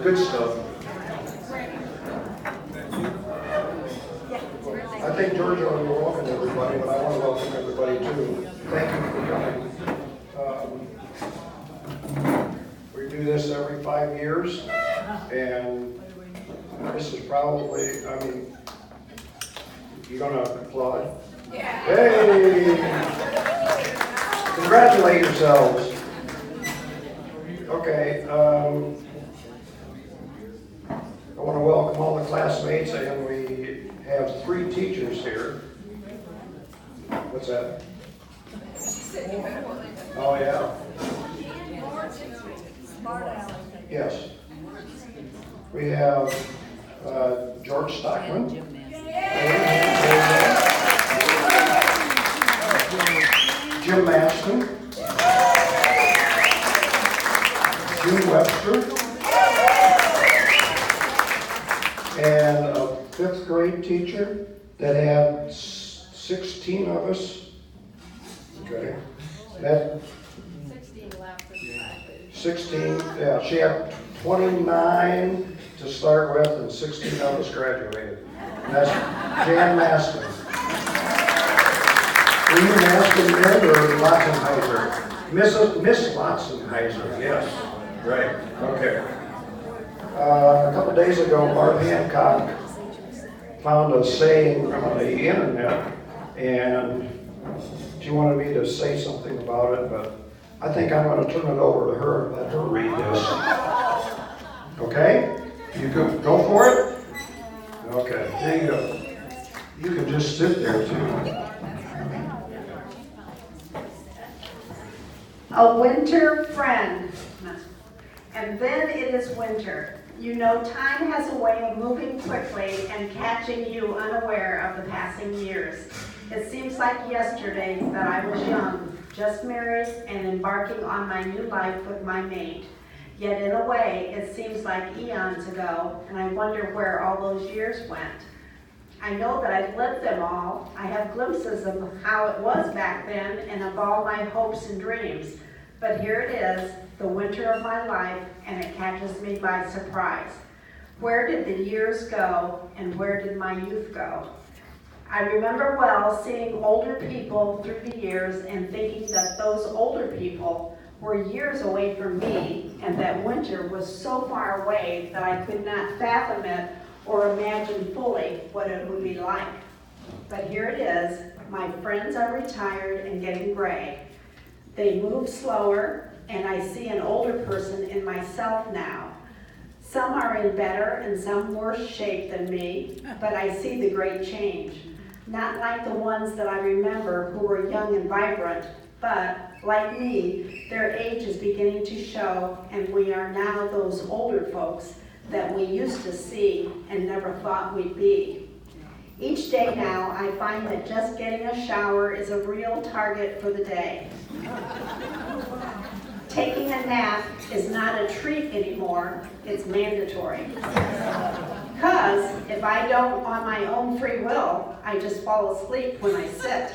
Good stuff. I think George already welcomed everybody, but I want to welcome everybody too. Thank you for coming. We do this every 5 years, and this is probably, I mean, you gonna applaud? Yeah. Hey! Congratulate yourselves. Okay, I want to welcome all the classmates, and we have 3 teachers here. What's that? Oh, yeah. Yes. We have George Stockman. Jim Maston. Jim Webster. And a 5th grade teacher that had 16 of us. Okay. That 16, yeah, she had 29 to start with, and 16 of us graduated. And that's Jan Maston. Were you Maston then, or Lotzenheiser? Miss Lotzenheiser, yes. Right, okay. A couple days ago, Barb Hancock found a saying on the internet, and she wanted me to say something about it, but I think I'm going to turn it over to her and let her read this. Okay? You can go for it? Okay, there you go. You can just sit there too. A winter friend. And then it is winter. You know, time has a way of moving quickly and catching you unaware of the passing years. It seems like yesterday that I was young, just married and embarking on my new life with my mate. Yet in a way, it seems like eons ago, and I wonder where all those years went. I know that I've lived them all. I have glimpses of how it was back then and of all my hopes and dreams. But here it is, the winter of my life, and it catches me by surprise. Where did the years go, and where did my youth go? I remember well seeing older people through the years and thinking that those older people were years away from me, and that winter was so far away that I could not fathom it or imagine fully what it would be like. But here it is, my friends are retired and getting gray. They move slower, and I see an older person in myself now. Some are in better and some worse shape than me, but I see the great change. Not like the ones that I remember who were young and vibrant, but like me, their age is beginning to show, and we are now those older folks that we used to see and never thought we'd be. Each day now, I find that just getting a shower is a real target for the day. Taking a nap is not a treat anymore, it's mandatory. Because if I don't on my own free will, I just fall asleep when I sit.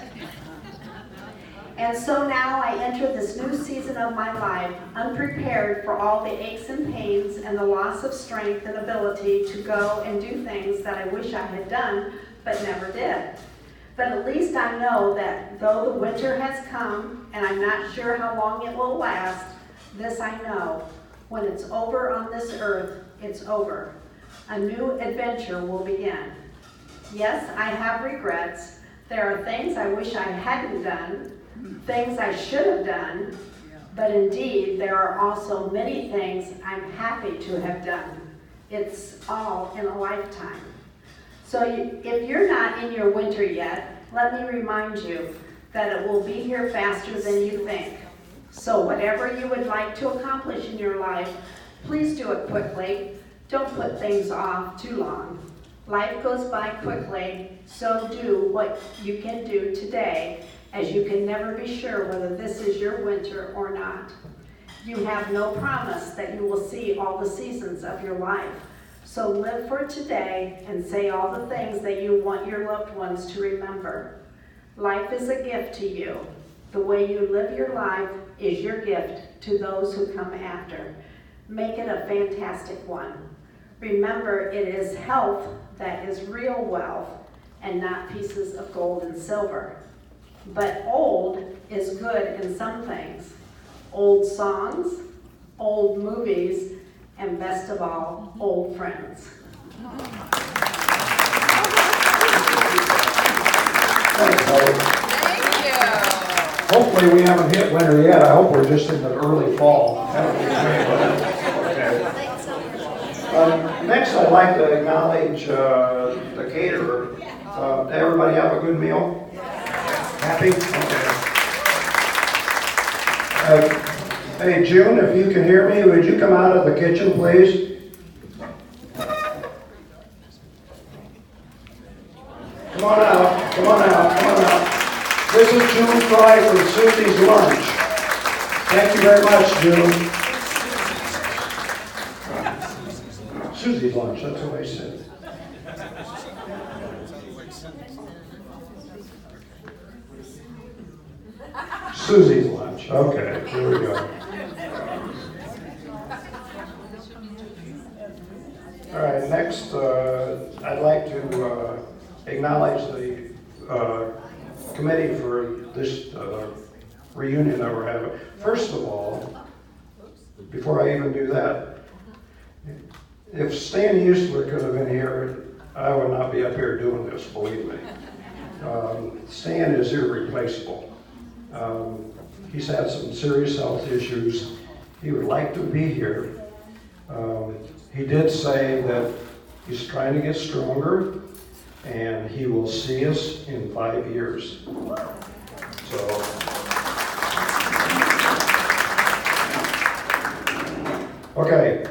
And so now I enter this new season of my life, unprepared for all the aches and pains and the loss of strength and ability to go and do things that I wish I had done, but never did. But at least I know that though the winter has come, and I'm not sure how long it will last, this I know, when it's over on this earth, it's over. A new adventure will begin. Yes, I have regrets. There are things I wish I hadn't done, things I should have done, but indeed there are also many things I'm happy to have done. It's all in a lifetime. So if you're not in your winter yet, let me remind you that it will be here faster than you think. So whatever you would like to accomplish in your life, please do it quickly. Don't put things off too long. Life goes by quickly, so do what you can do today, as you can never be sure whether this is your winter or not. You have no promise that you will see all the seasons of your life. So live for today and say all the things that you want your loved ones to remember. Life is a gift to you. The way you live your life is your gift to those who come after. Make it a fantastic one. Remember, it is health that is real wealth and not pieces of gold and silver. But old is good in some things. Old songs, old movies, and best of all, old friends. Thanks, Holly. Thank you. Hopefully we haven't hit winter yet. I hope we're just in the early fall. That would be great, wouldn't it? Okay. Next, I'd like to acknowledge the caterer. Did everybody have a good meal? Happy? Okay. Hey, June, if you can hear me, would you come out of the kitchen, please? Come on out, come on out, come on out. This is June Fry from Susie's Lunch. Thank you very much, June. Susie's Lunch, that's what I said. Susie's Lunch, okay, here we go. All right, next, I'd like to acknowledge the committee for this reunion that we're having. First of all, before I even do that, if Stan Eastler could have been here, I would not be up here doing this, believe me. Stan is irreplaceable. He's had some serious health issues. He would like to be here. He did say that he's trying to get stronger, and he will see us in 5 years. So, okay.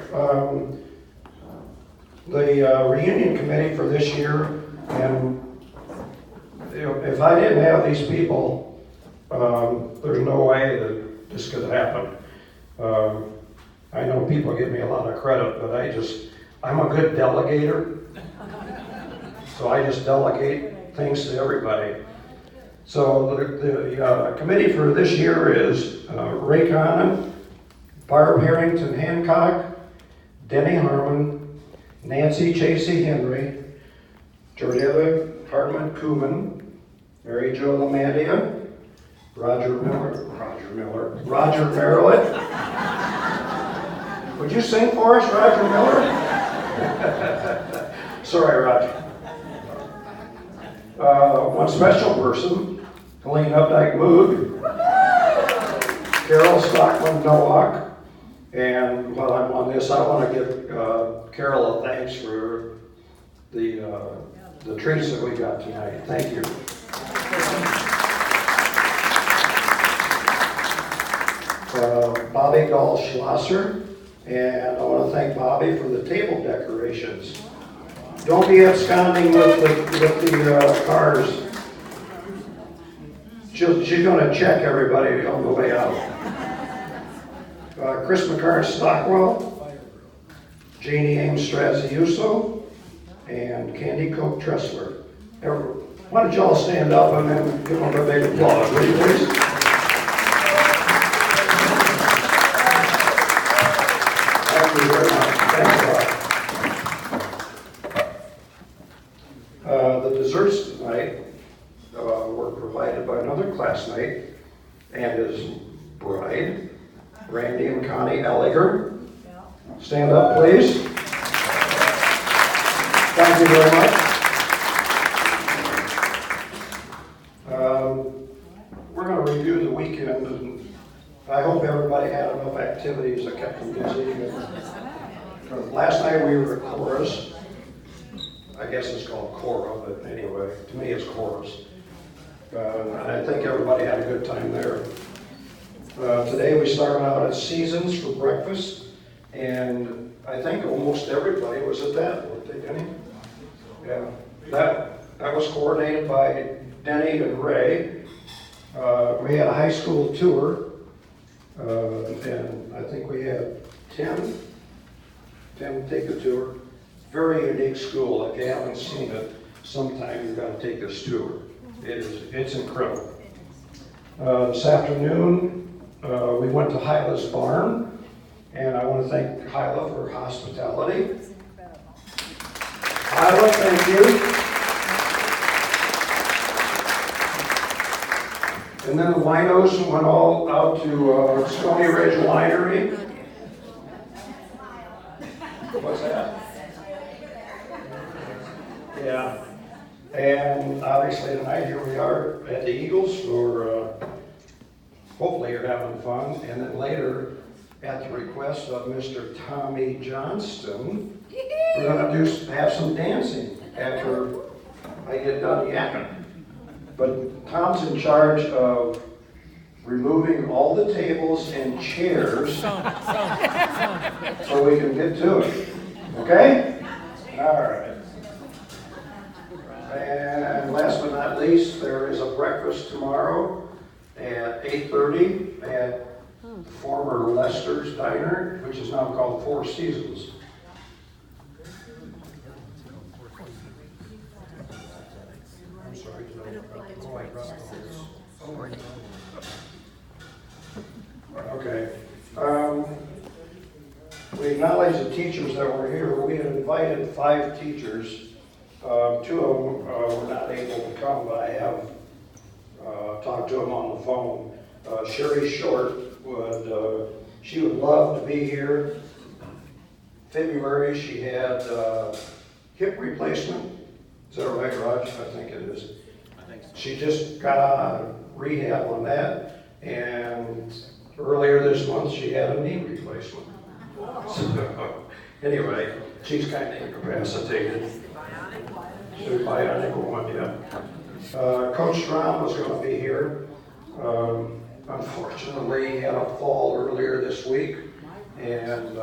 The reunion committee for this year, and if I didn't have these people, there's no way that this could happen. I know people give me a lot of credit, but I'm a good delegator. So I just delegate things to everybody. So the committee for this year is Ray Connon, Barb Harrington Hancock, Denny Harmon, Nancy Chasey Henry, Georgetta Hartman Kuman, Mary Jo Lamandia, Roger Merritt. Would you sing for us, Roger Miller? Sorry, Roger. One special person, Helene Updike Moog, Carol Stockman Nowak, and while I'm on this, I want to give Carol a thanks for the treats that we got tonight. Thank you. Bobby Gall Schlosser, and I want to thank Bobby for the table decorations. Don't be absconding with the cars. She's going to check everybody on the way out. Chris McCarn Stockwell, Janie Ames Straziuso, and Candy Coke Tressler. Why don't you all stand up and then give them a big applause, will you please? Thank you very much. Thanks a lot. The desserts tonight were provided by another classmate and his bride, Randy and Connie Elliger. Stand up, please. Thank you very much. We're going to review the weekend, and I hope everybody had enough activities that kept them busy. Last night we were at chorus. I guess it's called Cora, but anyway, to me it's chorus. I think everybody had a good time there. Today we started out at Seasons for breakfast, and I think almost everybody was at that, weren't they, Denny? Yeah, that was coordinated by Denny and Ray. We had a high school tour, and I think we had 10 take the tour. Very unique school. If you haven't seen it, sometime you've got to take this tour. It's incredible. This afternoon, we went to Hyla's Barn, And I want to thank Hyla for hospitality. Hyla, thank you. And then the winos went all out to Stony Ridge Winery. What's that? Yeah. And obviously tonight here we are at the Eagles for hopefully you're having fun. And then later, at the request of Mr. Tommy Johnston, we're going to have some dancing after I get done yapping. But Tom's in charge of removing all the tables and chairs so we can get to it. Okay? All right. And last but not least, there is a breakfast tomorrow at 8:30 at former Lester's Diner, which is now called Four Seasons. I'm sorry. Okay. We acknowledge the teachers that were here. We had invited 5 teachers. 2 of them were not able to come, but I have talked to them on the phone. Sherry Short she would love to be here. February she had hip replacement. Is that right, Raj? I think it is. I think so. She just got out of rehab on that, and earlier this month she had a knee replacement. So, anyway, she's kind of incapacitated. She's a bionic one, yeah. Coach Strom was going to be here. Unfortunately, he had a fall earlier this week and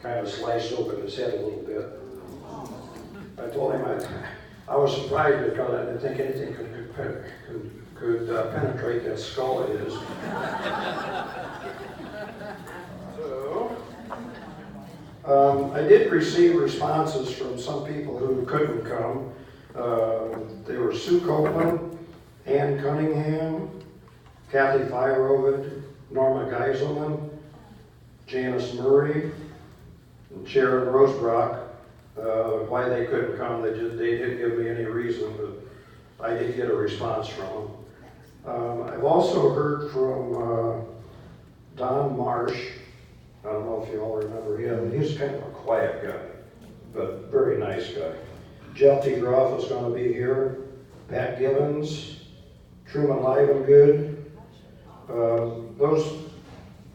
kind of sliced open his head a little bit. I told him I was surprised because I didn't think anything could penetrate that skull of his. So, I did receive responses from some people who couldn't come. They were Sue Copeland, Ann Cunningham, Kathy Fyerovid, Norma Geiselman, Janice Murray, and Sharon Rosebrock. Why they couldn't come, they didn't give me any reason, but I did get a response from them. I've also heard from Don Marsh. I don't know if you all remember him. He's kind of a quiet guy, but very nice guy. Jeff DeGroff is going to be here. Pat Gibbons, Truman Livengood. Those,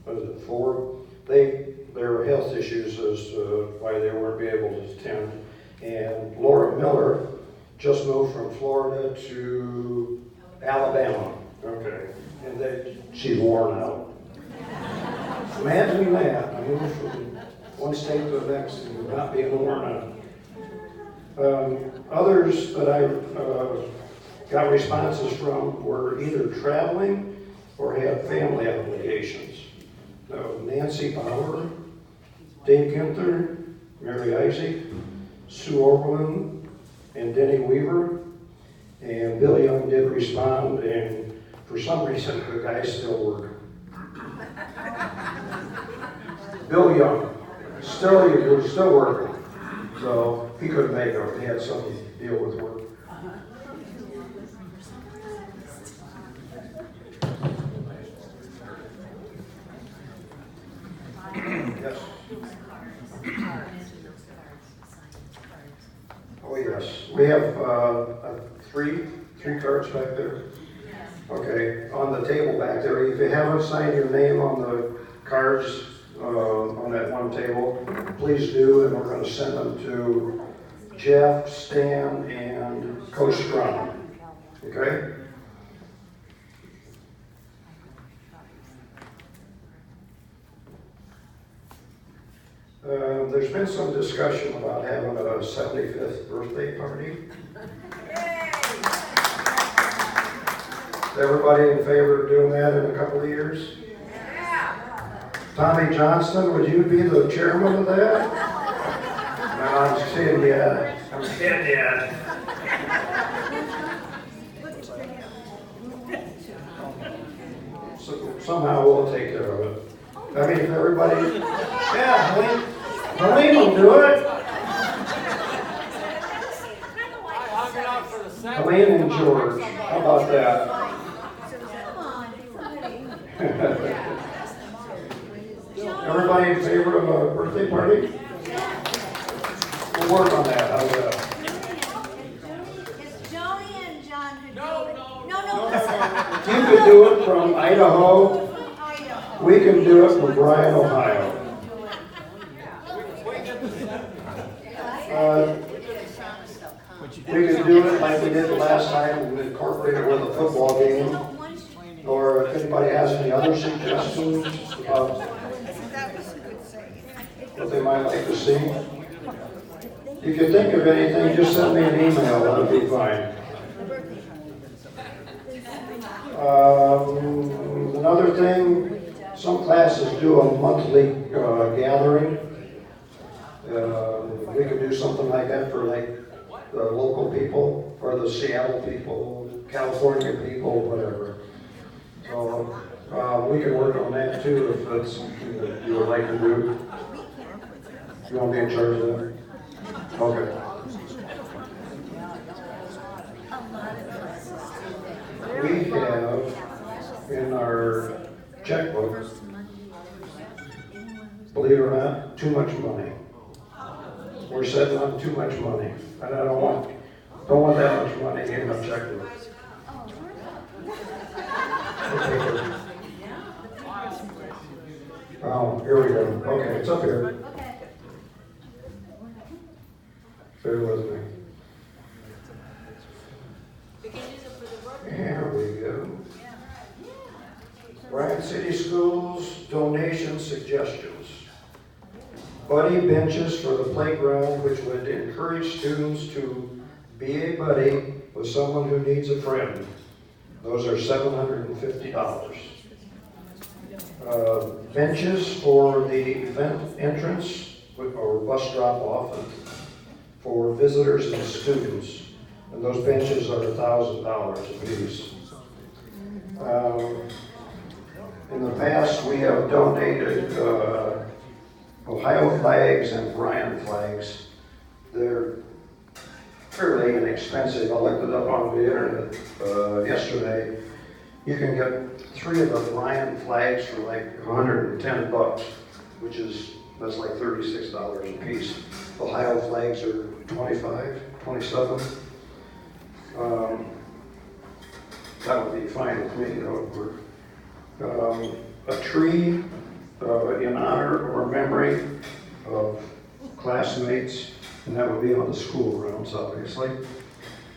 what is it, 4? There were health issues as to why they weren't be able to attend. And Laura Miller just moved from Florida to Alabama. Okay. And she's worn out. Imagine that. I moved from one state to the next and not being worn out. Others that I got responses from were either traveling or had family obligations. Nancy Bauer, Dave Ginther, Mary Isaac, Sue Oberlin, and Denny Weaver. And Bill Young did respond, and for some reason the guy's still working. Bill Young, still working. So he couldn't make it. He had some deal with work. Yes. Oh yes, we have 3 cards back there. Okay, on the table back there. If you haven't signed your name on the cards on that one table, please do, and we're going to send them to Jeff, Stan, and Coach Strom. Okay? There's been some discussion about having a 75th birthday party. Is everybody in favor of doing that in a couple of years? Tommy Johnston, would you be the chairman of that? No, I'm kidding yet. I'm kidding yet. So somehow we'll take care of it. I mean, if everybody, yeah, Helene will do it. Helene and George, how about that? Everybody in favor of a birthday party? We'll work on that, how's that? It's Joni and John who do it. No. You could do it from Idaho. We can do it from Bryan, Ohio. We could do it like we did the last time, and incorporate it with a football game. Or if anybody has any other suggestions about what they might like to see. If you think of anything, just send me an email, that'll be fine. Another thing, some classes do a monthly gathering. We could do something like that for like the local people, or the Seattle people, California people, whatever. So we can work on that too if that's something that you would like to do. You want to be in charge of that? Okay. We have in our checkbook, believe it or not, too much money. We're setting up too much money. And I don't want that much money in my checkbook. Oh, here we go. Okay, it's up here. Bear with me. Here we go. Bryan City Schools donation suggestions. Buddy benches for the playground, which would encourage students to be a buddy with someone who needs a friend. Those are $750. Benches for the event entrance or bus drop off for visitors and students. And those benches are $1,000 a piece. In the past, we have donated Ohio flags and Bryan flags. They're fairly inexpensive. I looked it up on the internet yesterday. You can get 3 of the Bryan flags for like $110, that's like $36 a piece. Ohio flags are $25, $27. That would be fine with me, though. A tree in honor or memory of classmates, and that would be on the school grounds, obviously.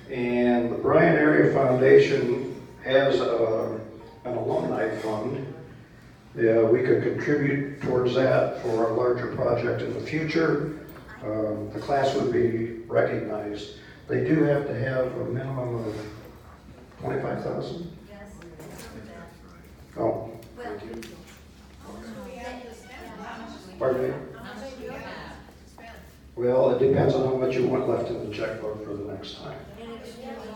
And the Bryan Area Foundation has an alumni fund. Yeah, we could contribute towards that for a larger project in the future. The class would be recognized. They do have to have a minimum of 25,000? Yes. Oh, thank you. Pardon me? Well, it depends on how much you want left in the checkbook for the next time.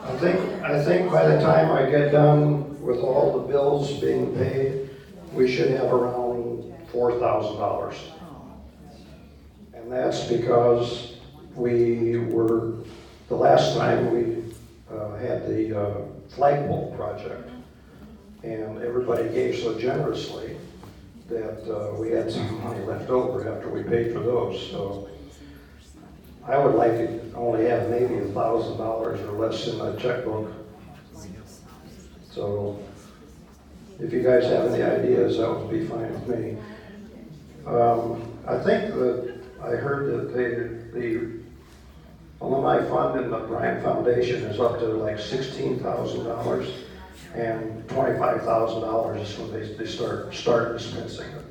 I think by the time I get done with all the bills being paid, we should have around $4,000. And that's because the last time we had the flagpole project, and everybody gave so generously that we had some money left over after we paid for those. So I would like to only have maybe $1,000 or less in my checkbook. So if you guys have any ideas, that would be fine with me. I think that I heard that the alumni fund in the Bryan Foundation is up to like $16,000, and $25,000 is when they start dispensing it.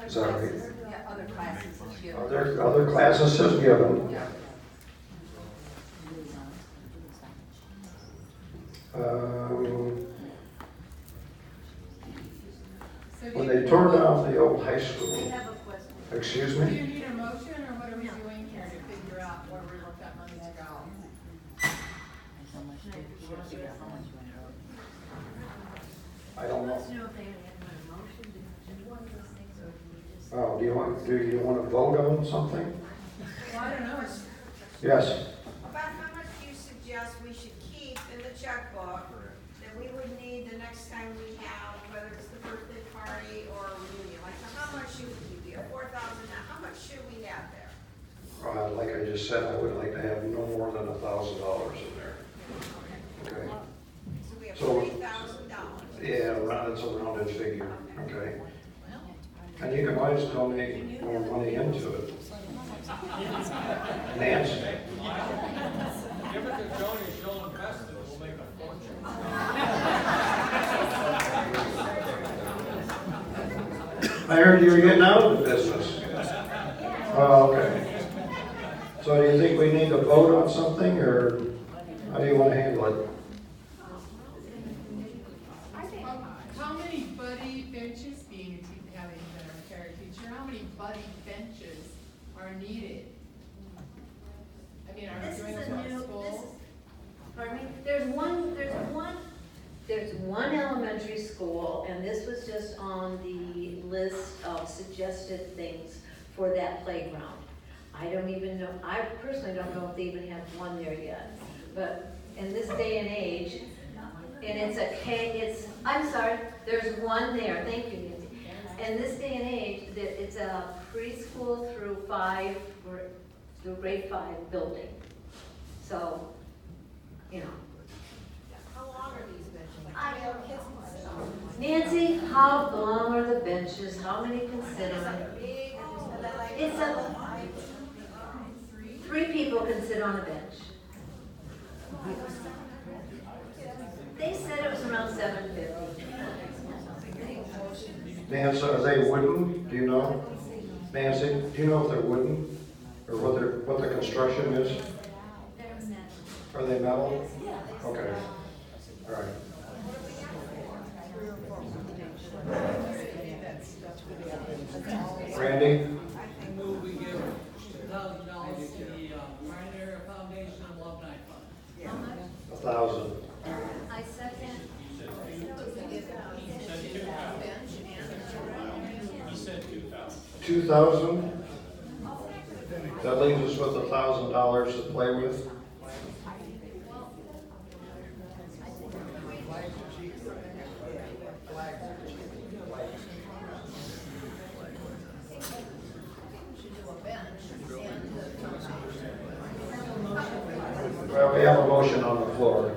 Is that right? Yeah, other classes this year. Other classes is given. Yeah. When they tore down the old high school, I have a question. excuse Do you me? need a motion, or what are we doing here to figure out where we want that money to go? I don't know. Let's know if they have a motion. One of those things. Oh, do you want to vote on something? Well, I don't know, Yes. About how much do you suggest we should keep in the checkbook that we would need the next time we have, whether it's the birthday party or a reunion? Like, how much should we keep? $4,000, how much should we have there? Like I just said, I would like to have no more than $1,000 in there. Okay. So we have So- $3,000. Yeah, that's a rounded figure. Okay. And you can always donate more money into it. Nancy? Give it to Joni, she'll invest it, we'll make a fortune. I heard you were getting out of the business. Oh, okay. So do you think we need to vote on something, or how do you want to handle it? how many buddy benches, having been a retired teacher, how many buddy benches are needed? I mean, are This we doing is this a at new, school? pardon me, there's one elementary school, and this was just on the list of suggested things for that playground. I don't even know, I personally don't know if they even have one there yet, but in this day and age, and I'm sorry, there's one there, thank you, Nancy. In this day and age, it's a preschool through grade 5 building. So, you know. How long are these benches? I How many kids can sit on them? Nancy, how long are the benches? How many can sit on it? Big, are they like? It's a, 3 people can sit on a bench. They said it was around $750. Nancy, are they wooden? Do you know? Nancy, do you know if they're wooden? Or what the construction is? Are they metal? Okay. All right. Randy? I move we give $2,000 to the Bryan Foundation Alumni Fund. 1,000. I second. He said 2,000. 2,000? That leaves us with $1,000 to play with. Well, we have a motion on the floor.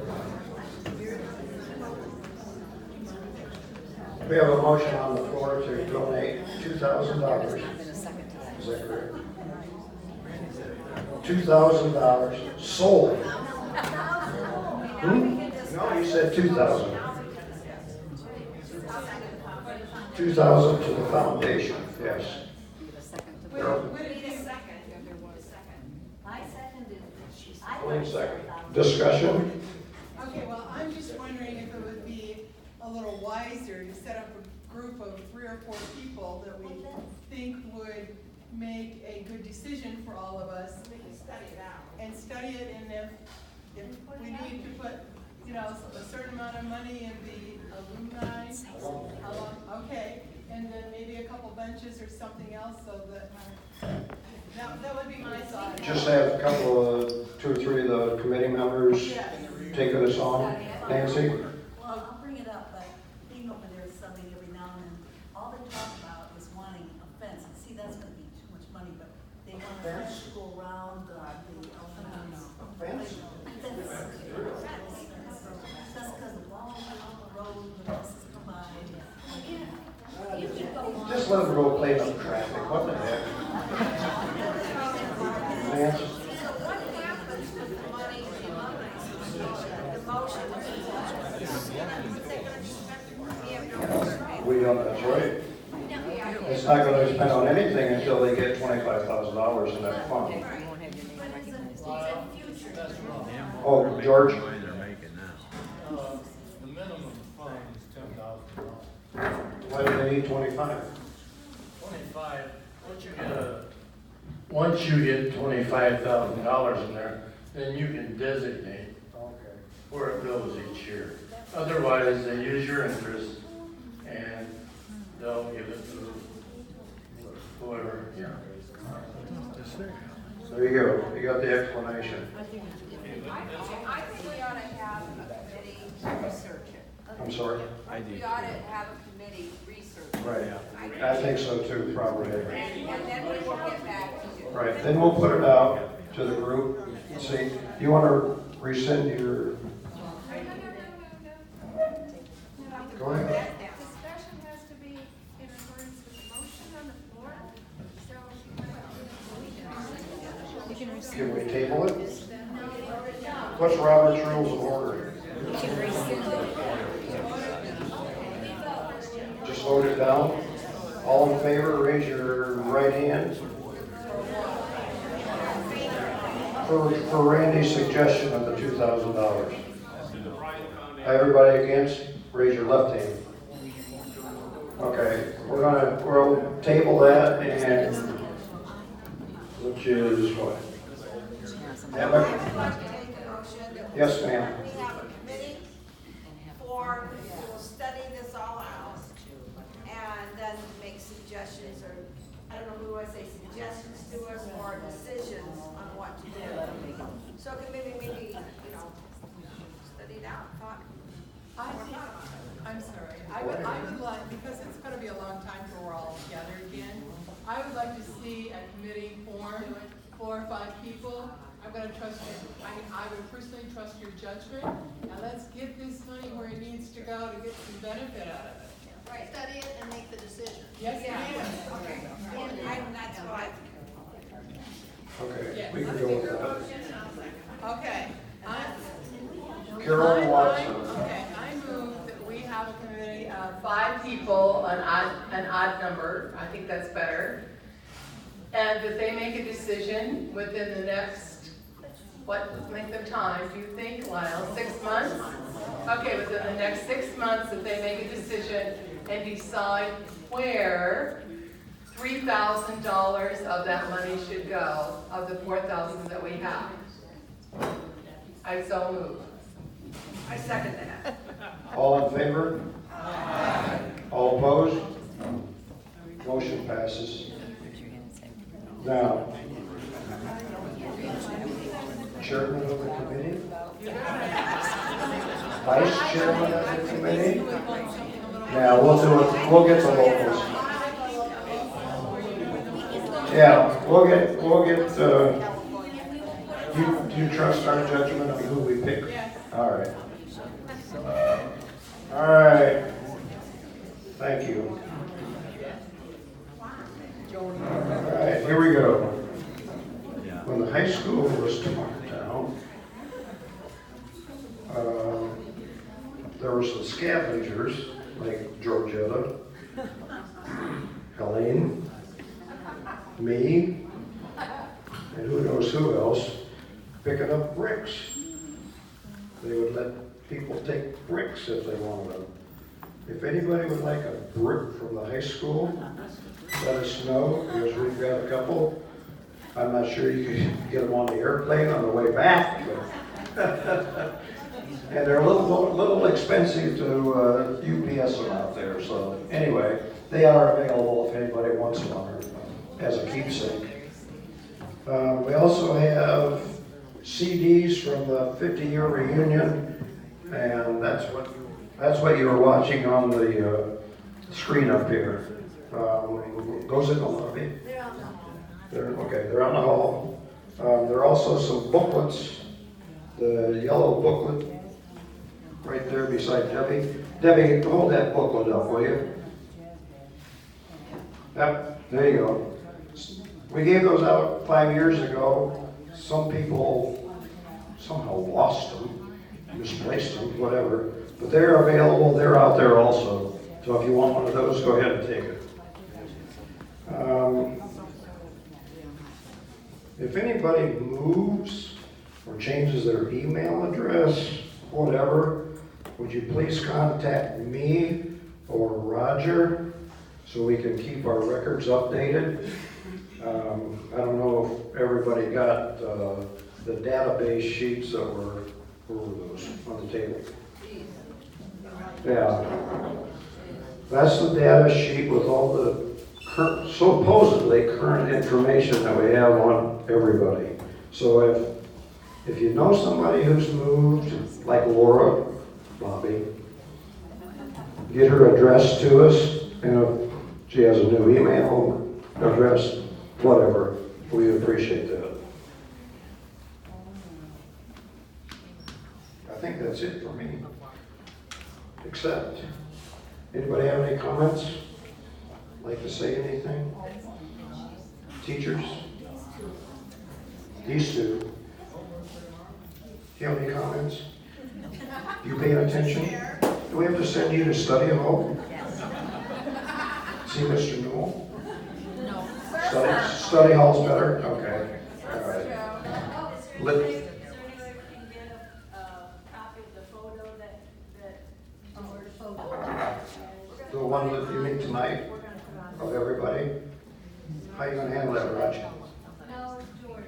We have a motion on the floor to donate $2,000. Is that correct? $2,000 solely. No, you said 2,000. 2,000 to the foundation, yes. Would it be, I seconded. Wait a second. Discussion? okay, well, I'm just wondering if it would be a little wiser to set up a group of 3 or 4 people that we think would make a good decision for all of us. We can study it out. And study it, and if we need to put, a certain amount of money in the alumni, how long, okay, and then maybe a couple benches or something else, so that would be my thought. Just have a couple of, 2 or 3 of the committee members taking us on. Nancy? Well, I'll bring it up, but being over there subbing every now and then, all they talk about is wanting a fence. And see, that's gonna be too much money, but they want a fence to go around the Fence? That's because the walls are on the road, the buses come by. Just let them go clean up traffic, what the heck? Nancy? So what happens with the money in the alumni association? The motion is they're gonna expect it. We have no reason. We don't, that's right. It's not gonna be spent on anything until they get $25,000 in that fund. Oh, George? The minimum fund is $10,000. Why do they need 25? 25, once you get $25,000 in there, then you can designate where it goes each year. Otherwise, they use your interest and they'll give it to yeah. There you go, you got the explanation. I think we ought to have a committee research it. I'm sorry? We ought to have a committee research it. Right, I think so too, probably. And then we will get back to you. Right, then we'll put it out to the group, see, you want to rescind your, go ahead. That discussion has to be in accordance with the motion on the floor, so. Can we table it? What's Robert's Rules of Order? Just vote it down. All in favor, raise your right hand. For Randy's suggestion of the $2,000. Everybody against, raise your left hand. Okay, we'll table that, and which is what? Emma? Yes, ma'am. We have a committee for, who will study this all out and then make suggestions, or, I don't know who would say suggestions to us, or decisions on what to do. So it can maybe, you know, study it out, thought. I think, I'm sorry, I would like, because it's gonna be a long time till we're all together again, I would like to see a committee form, 4 or 5 people. I'm gonna trust you, I would personally trust your judgment, and let's get this money where it needs to go to get some benefit out of it. Right. Study it and make the decision. Yes, Yeah, ma'am. okay. And that's why. Okay, Yes. we can go with that. Okay. Carol Watson. Okay, I move that we have a committee of 5 people, an odd number, I think that's better. And that they make a decision within the next, what length of time do you think, Lyle? 6 months? Okay, within the next 6 months that they make a decision and decide where $3,000 of that money should go, of the 4,000 that we have. I so move. I second that. All in favor? All opposed? Motion passes. Now, chairman of the committee? Vice chairman of the committee? Yeah, we'll do it, we'll get the locals. Yeah, we'll get, you trust our judgment of who we pick? All right. All right. Thank you. All right, here we go. When the high school was torn down, there were some scavengers like Georgetta, Helene, me, and who knows who else, picking up bricks. They would let people take bricks if they wanted them. If anybody would like a brick from the high school, let us know, because we've got a couple. I'm not sure you can get them on the airplane on the way back, but and they're a little expensive to UPS them out there. So anyway, they are available if anybody wants one as a keepsake. We also have CDs from the 50-year reunion, and that's what you were watching on the screen up here. Goes in the lobby. They're on the hall. There are also some booklets. The yellow booklet right there beside Debbie. Debbie, hold that booklet up, will you? Yep, there you go. We gave those out 5 years ago. Some people somehow lost them, misplaced them, whatever. But they're available. They're out there also. So if you want one of those, go ahead and take it. If anybody moves or changes their email address, whatever, would you please contact me or Roger so we can keep our records updated? I don't know if everybody got the database sheets that were those on the table. Yeah. That's the data sheet with all the supposedly current information that we have on everybody. So if you know somebody who's moved, like Laura, Bobby, get her address to us, and if she has a new email address, whatever, we appreciate that. I think that's it for me. Except, anybody have any comments? Like to say anything? Teachers? These two. Do you have any comments? You paying attention? Do we have to send you to study hall? See Mr. Newell? No. Study hall's better? Okay. All right. Let- Is there any way we can get a copy of the photo that The one that you need tonight we're gonna put on? of everybody? How you gonna handle that, Raj? No, George,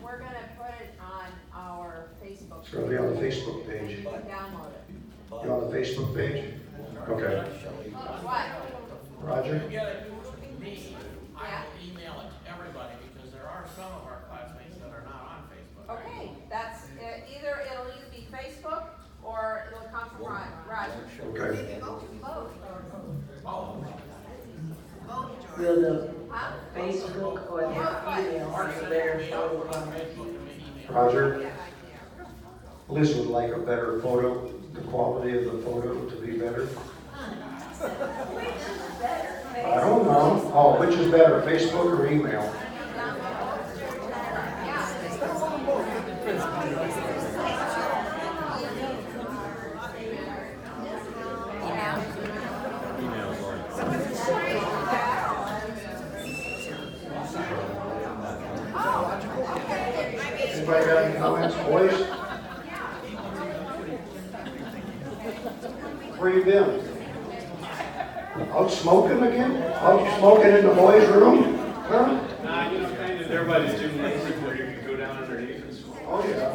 we're gonna put it on our Facebook. It's gonna be on the Facebook page. Download it. You on the Facebook page? Okay. What? Roger? You get it to me, I will email it to everybody, because there are some of our classmates that are not on Facebook. Okay, that's, it'll either be Facebook or it'll come from Roger. Okay. Will the Huh? Facebook or the email have a better photo on it? Roger? Liz would like a better photo, the quality of the photo to be better. I don't know. Oh, which is better, Facebook or email? Anybody got any comments, boys? Where you been? Out smoking again? Out smoking in the boys' room? Huh? Nah, you know, kind of everybody's gymnasium where you can go down underneath and smoke. Oh, yeah.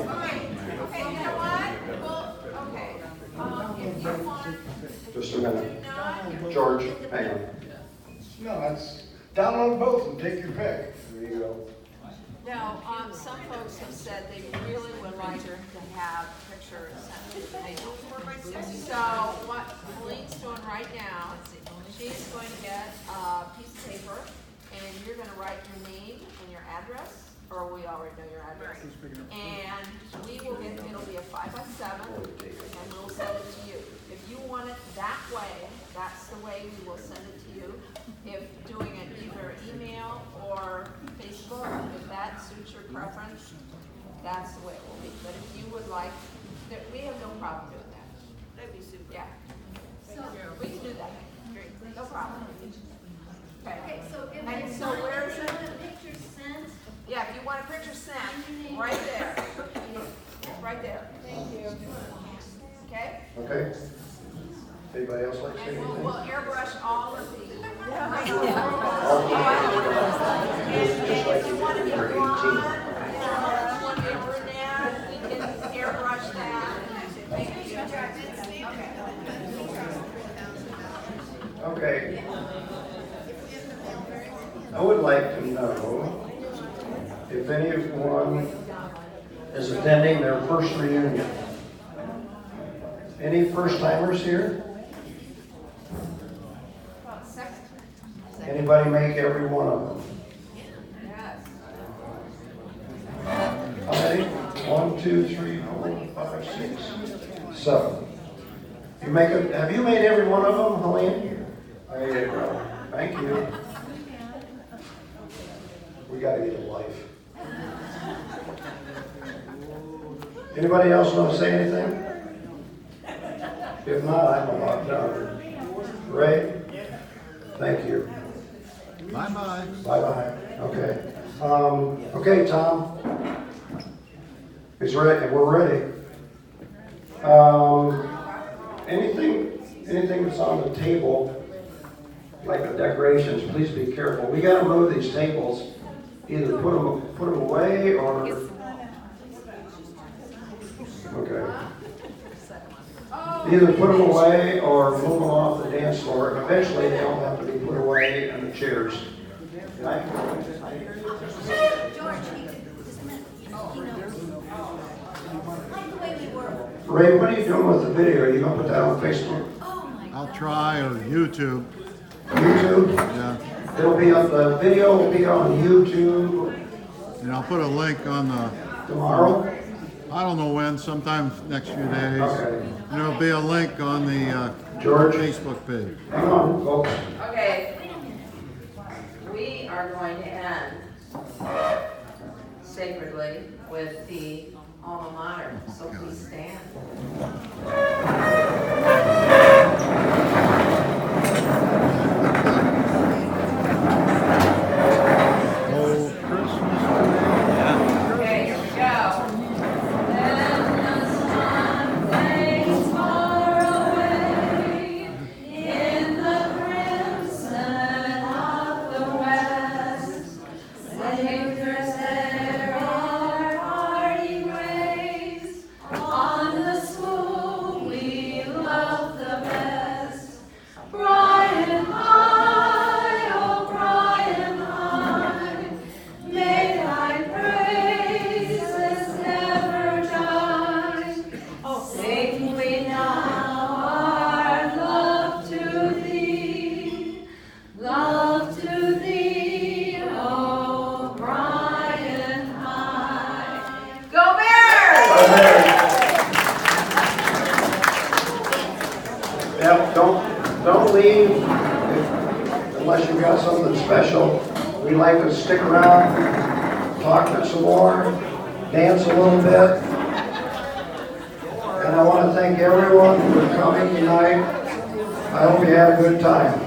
Okay, you know what? Well, okay, if you want, Just a minute. no, George, hang on. No, that's, download both and take your pick. There you go. no, some folks have said they really would like to have pictures sent to the mail. So what Colleen's doing right now, she's going to get a piece of paper and you're gonna write your name and your address, or we already know your address. And we will get, it'll be a 5x7 and we'll send it to you. If you want it that way, that's the way we will send it to you. If doing it either email or Facebook, if that suits your preference, that's the way it will be. But if you would like, we have no problem doing that. That'd be super. Yeah. We can do that. No problem. Okay, So if And it's so not, where if is you it? want a picture sent, Yeah, if you want a picture sent, right there. Right there. Thank you. Okay? Okay? Anybody else like to say And anything? we'll airbrush all of these. And if you want to be blonde, if you want to be brunette, we can airbrush that. Thank you. Okay. I would like to know if anyone is attending their first reunion. Any first timers here? Anybody make every one of them? Yes. How many? 1, 2, 3, 4, 5, 6, 7. You make it, have you made every one of them, Helene? There you go. Thank you. We gotta get a life. Anybody else want to say anything? If not, I'm about done. Ray? Thank you. Bye-bye. Bye-bye. Okay. Okay, Tom. It's ready. We're ready. Anything that's on the table, like the decorations, please be careful. We gotta move these tables. Either put them away or. Okay. Oh, Either put them away or move them off the dance floor, and eventually they'll have to be put away in the chairs. George, just a minute, he knows. Like the way we were. Ray, what are you doing with the video? Are you gonna put that on Facebook? Oh my God. I'll try, or YouTube, YouTube? yeah. It'll be on, the video will be on YouTube And I'll put a link on the, tomorrow. I don't know when, sometime next few days. Okay. And there'll be a link on the George? Facebook page. Hang on, folks. Okay. We are going to end sacredly with the alma mater, so please stand. Oh, Christmas Okay, here we go. Then the sun fades far away in the crimson of the west. Singers there are hearty ways on the school we love the best. Bryan high, oh Bryan high, may thy praises never die. Sing we now our love to thee, oh Bryan high. Go Bears! Yep, don't leave unless you've got something special. We like to stick around, talk some more, dance a little bit. And I want to thank everyone for coming tonight. I hope you had a good time.